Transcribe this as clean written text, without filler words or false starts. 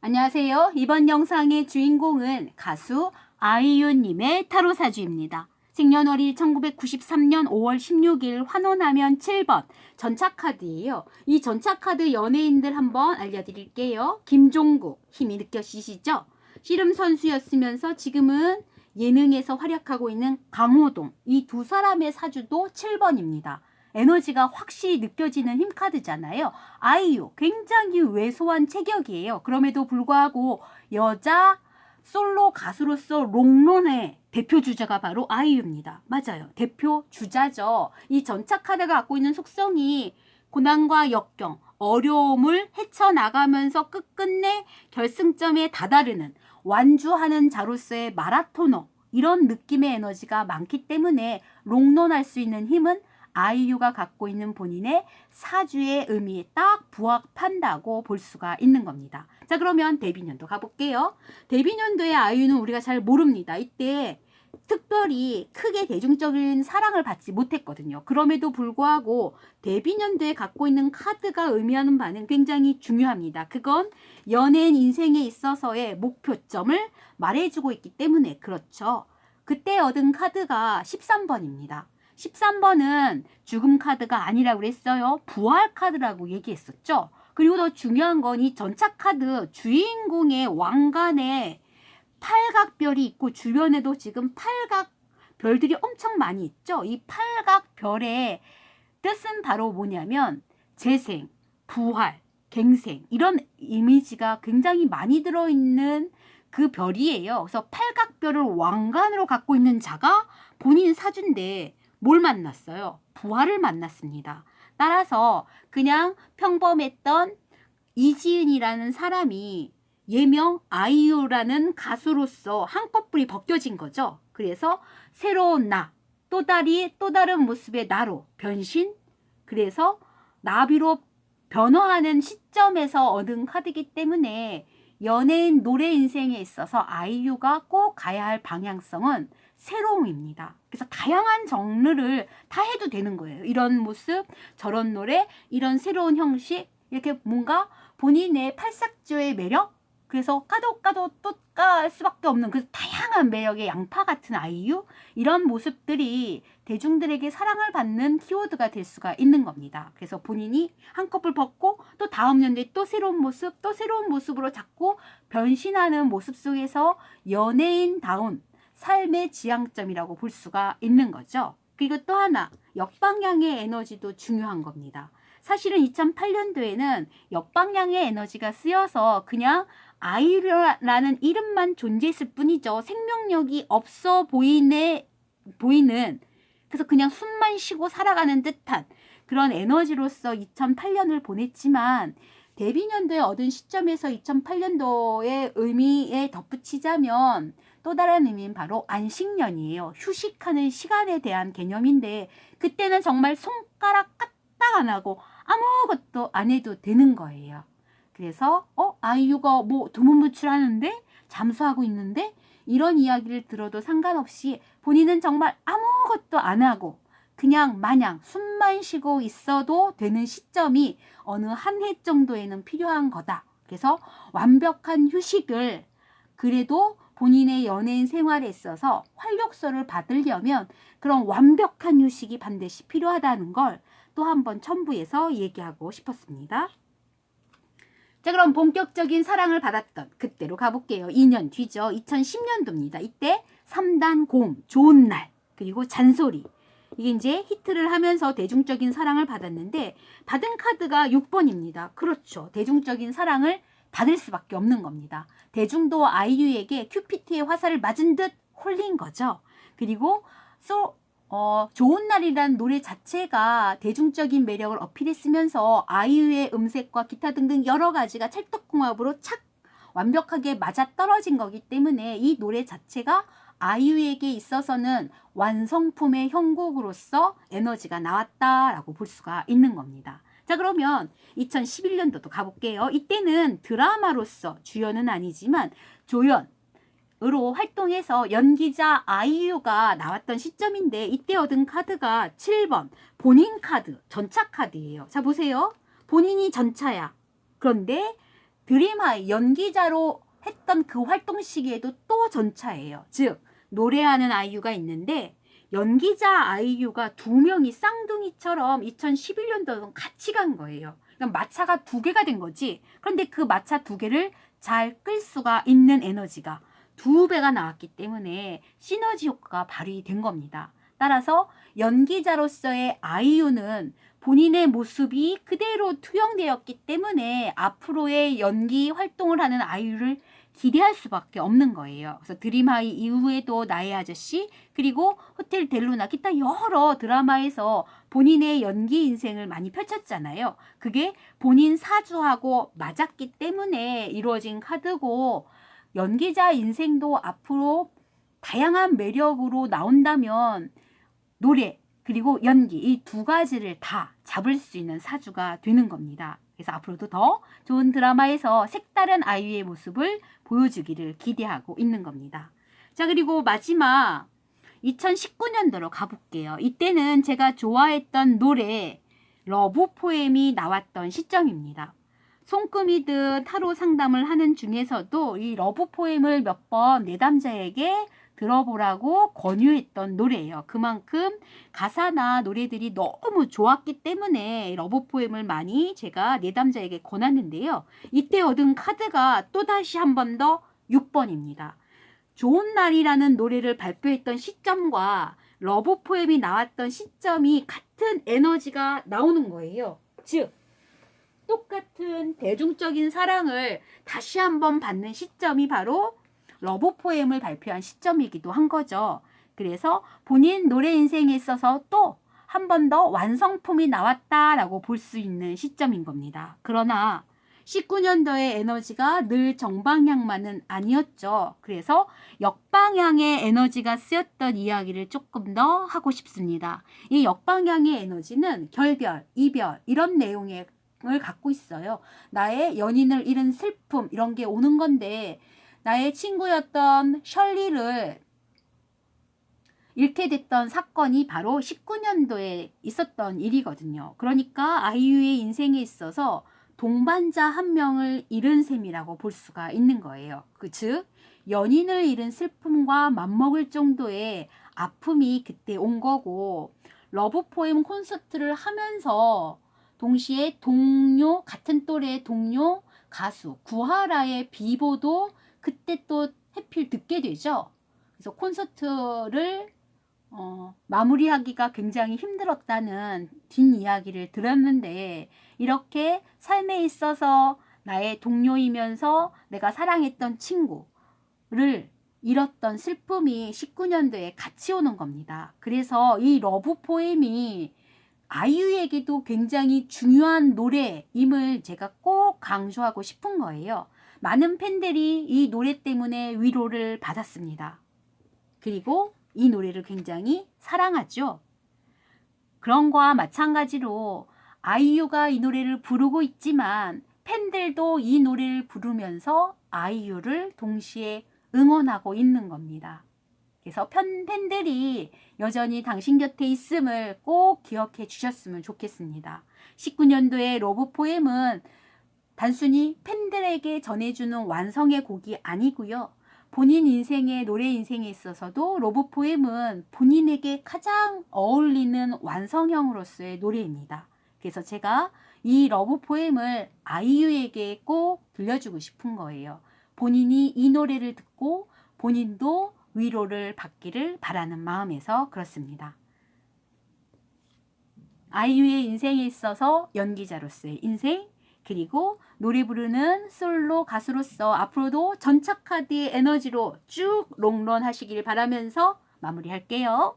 안녕하세요. 이번 영상의 주인공은 가수 아이유님의 타로 사주입니다. 생년월일 1993년 5월 16일 환원하면 7번 전차카드예요. 이 전차카드 연예인들 한번 알려드릴게요. 김종국, 힘이 느껴지시죠? 씨름 선수였으면서 지금은 예능에서 활약하고 있는 강호동, 이 두 사람의 사주도 7번입니다. 에너지가 확실히 느껴지는 힘카드잖아요. 아이유 굉장히 왜소한 체격이에요. 그럼에도 불구하고 여자 솔로 가수로서 롱런의 대표 주자가 바로 아이유입니다. 맞아요. 대표 주자죠. 이 전차 카드가 갖고 있는 속성이 고난과 역경, 어려움을 헤쳐나가면서 끝끝내 결승점에 다다르는 완주하는 자로서의 마라토너, 이런 느낌의 에너지가 많기 때문에 롱런할 수 있는 힘은 아이유가 갖고 있는 본인의 사주의 의미에 딱 부합한다고 볼 수가 있는 겁니다. 자, 그러면 데뷔년도 가볼게요. 데뷔년도의 아이유는 우리가 잘 모릅니다. 이때 특별히 크게 대중적인 사랑을 받지 못했거든요. 그럼에도 불구하고 데뷔년도에 갖고 있는 카드가 의미하는 바는 굉장히 중요합니다. 그건 연예인 인생에 있어서의 목표점을 말해주고 있기 때문에 그렇죠. 그때 얻은 카드가 13번입니다. 13번은 죽음 카드가 아니라고 그랬어요. 부활 카드라고 얘기했었죠. 그리고 더 중요한 건 이 전차 카드 주인공의 왕관에 팔각별이 있고 주변에도 지금 팔각 별들이 엄청 많이 있죠. 이 팔각 별의 뜻은 바로 뭐냐면 재생, 부활, 갱생, 이런 이미지가 굉장히 많이 들어있는 그 별이에요. 그래서 팔각별을 왕관으로 갖고 있는 자가 본인 사주인데 뭘 만났어요? 부활을 만났습니다. 따라서 그냥 평범했던 이지은이라는 사람이 예명 아이유라는 가수로서 한꺼풀이 벗겨진 거죠. 그래서 새로운 나, 또 다른 모습의 나로 변신, 그래서 나비로 변화하는 시점에서 얻은 카드이기 때문에 연예인 노래 인생에 있어서 아이유가 꼭 가야 할 방향성은 새로움입니다. 그래서 다양한 장르를 다 해도 되는 거예요. 이런 모습, 저런 노래, 이런 새로운 형식, 이렇게 뭔가 본인의 팔색조의 매력, 그래서 까도 또 깔 수밖에 없는 그 다양한 매력의 양파 같은 아이유, 이런 모습들이 대중들에게 사랑을 받는 키워드가 될 수가 있는 겁니다. 그래서 본인이 한꺼풀 벗고 또 다음 연도에 또 새로운 모습, 또 새로운 모습으로 자꾸 변신하는 모습 속에서 연예인다운 삶의 지향점이라고 볼 수가 있는 거죠. 그리고 또 하나, 역방향의 에너지도 중요한 겁니다. 사실은 2008년도에는 역방향의 에너지가 쓰여서 그냥 아이유라는 이름만 존재했을 뿐이죠. 생명력이 없어 보이는, 그래서 그냥 숨만 쉬고 살아가는 듯한 그런 에너지로서 2008년을 보냈지만, 데뷔년도에 얻은 시점에서 2008년도의 의미에 덧붙이자면 또 다른 의미는 바로 안식년이에요. 휴식하는 시간에 대한 개념인데, 그때는 정말 손가락 까딱 안 하고 아무것도 안 해도 되는 거예요. 그래서 아이유가 뭐 두문불출하는데, 잠수하고 있는데, 이런 이야기를 들어도 상관없이 본인은 정말 아무것도 안 하고 그냥 마냥 숨만 쉬고 있어도 되는 시점이 어느 한 해 정도에는 필요한 거다. 그래서 완벽한 휴식을, 그래도 본인의 연예인 생활에 있어서 활력소를 받으려면 그런 완벽한 휴식이 반드시 필요하다는 걸 또 한번 첨부해서 얘기하고 싶었습니다. 자, 그럼 본격적인 사랑을 받았던 그때로 가볼게요. 2년 뒤죠. 2010년도입니다. 이때 3단 고음, 좋은 날, 그리고 잔소리, 이게 이제 히트를 하면서 대중적인 사랑을 받았는데, 받은 카드가 6번입니다. 그렇죠. 대중적인 사랑을 받을 수밖에 없는 겁니다. 대중도 아이유에게 큐피트의 화살을 맞은 듯 홀린 거죠. 그리고 좋은 날이라는 노래 자체가 대중적인 매력을 어필했으면서 아이유의 음색과 기타 등등 여러 가지가 찰떡궁합으로 착 완벽하게 맞아떨어진 거기 때문에 이 노래 자체가 아이유에게 있어서는 완성품의 형곡으로서 에너지가 나왔다라고 볼 수가 있는 겁니다. 자, 그러면 2011년도도 가볼게요. 이때는 드라마로서 주연은 아니지만 조연으로 활동해서 연기자 아이유가 나왔던 시점인데, 이때 얻은 카드가 7번 본인 카드, 전차 카드예요. 자, 보세요. 본인이 전차야. 그런데 드림하이 연기자로 했던 그 활동 시기에도 또 전차예요. 즉 노래하는 아이유가 있는데 연기자 아이유가 두 명이 쌍둥이처럼 2011년도에 같이 간 거예요. 그러니까 마차가 두 개가 된 거지. 그런데 그 마차 두 개를 잘 끌 수가 있는 에너지가 두 배가 나왔기 때문에 시너지 효과가 발휘된 겁니다. 따라서 연기자로서의 아이유는 본인의 모습이 그대로 투영되었기 때문에 앞으로의 연기 활동을 하는 아이유를 기대할 수밖에 없는 거예요. 그래서 드림하이 이후에도 나의 아저씨, 그리고 호텔 델루나 기타 여러 드라마에서 본인의 연기 인생을 많이 펼쳤잖아요. 그게 본인 사주하고 맞았기 때문에 이루어진 카드고, 연기자 인생도 앞으로 다양한 매력으로 나온다면 노래 그리고 연기 이 두 가지를 다 잡을 수 있는 사주가 되는 겁니다. 그래서 앞으로도 더 좋은 드라마에서 색다른 아이유의 모습을 보여주기를 기대하고 있는 겁니다. 자, 그리고 마지막 2019년도로 가볼게요. 이때는 제가 좋아했던 노래 러브 포엠이 나왔던 시점입니다. 손금이든 타로 상담을 하는 중에서도 이 러브 포엠을 몇 번 내담자에게 들어보라고 권유했던 노래예요. 그만큼 가사나 노래들이 너무 좋았기 때문에 러브 포엠을 많이 제가 내담자에게 권했는데요. 이때 얻은 카드가 또다시 한 번 더 6번입니다. 좋은 날이라는 노래를 발표했던 시점과 러브 포엠이 나왔던 시점이 같은 에너지가 나오는 거예요. 즉 똑같은 대중적인 사랑을 다시 한번 받는 시점이 바로 러브 포엠을 발표한 시점이기도 한 거죠. 그래서 본인 노래 인생에 있어서 또 한 번 더 완성품이 나왔다라고 볼 수 있는 시점인 겁니다. 그러나 19년도의 에너지가 늘 정방향만은 아니었죠. 그래서 역방향의 에너지가 쓰였던 이야기를 조금 더 하고 싶습니다. 이 역방향의 에너지는 결별, 이별 이런 내용의 을 갖고 있어요. 나의 연인을 잃은 슬픔 이런 게 오는 건데 나의 친구였던 셜리를 잃게 됐던 사건이 바로 19년도에 있었던 일이거든요. 그러니까 아이유의 인생에 있어서 동반자 한 명을 잃은 셈이라고 볼 수가 있는 거예요. 즉 연인을 잃은 슬픔과 맞먹을 정도의 아픔이 그때 온 거고, 러브 포엠 콘서트를 하면서 동시에 동료, 같은 또래의 동료 가수 구하라의 비보도 그때 또 해필 듣게 되죠. 그래서 콘서트를 마무리하기가 굉장히 힘들었다는 뒷이야기를 들었는데, 이렇게 삶에 있어서 나의 동료이면서 내가 사랑했던 친구를 잃었던 슬픔이 19년도에 같이 오는 겁니다. 그래서 이 러브 포엠이 아이유에게도 굉장히 중요한 노래임을 제가 꼭 강조하고 싶은 거예요. 많은 팬들이 이 노래 때문에 위로를 받았습니다. 그리고 이 노래를 굉장히 사랑하죠. 그런 거와 마찬가지로 아이유가 이 노래를 부르고 있지만 팬들도 이 노래를 부르면서 아이유를 동시에 응원하고 있는 겁니다. 그래서 팬들이 여전히 당신 곁에 있음을 꼭 기억해 주셨으면 좋겠습니다. 19년도의 러브 포엠은 단순히 팬들에게 전해주는 완성의 곡이 아니고요. 본인 인생의 노래 인생에 있어서도 러브 포엠은 본인에게 가장 어울리는 완성형으로서의 노래입니다. 그래서 제가 이 러브 포엠을 아이유에게 꼭 들려주고 싶은 거예요. 본인이 이 노래를 듣고 본인도 위로를 받기를 바라는 마음에서 그렇습니다. 아이유의 인생에 있어서 연기자로서의 인생, 그리고 노래 부르는 솔로 가수로서 앞으로도 전차카드의 에너지로 쭉 롱런 하시길 바라면서 마무리할게요.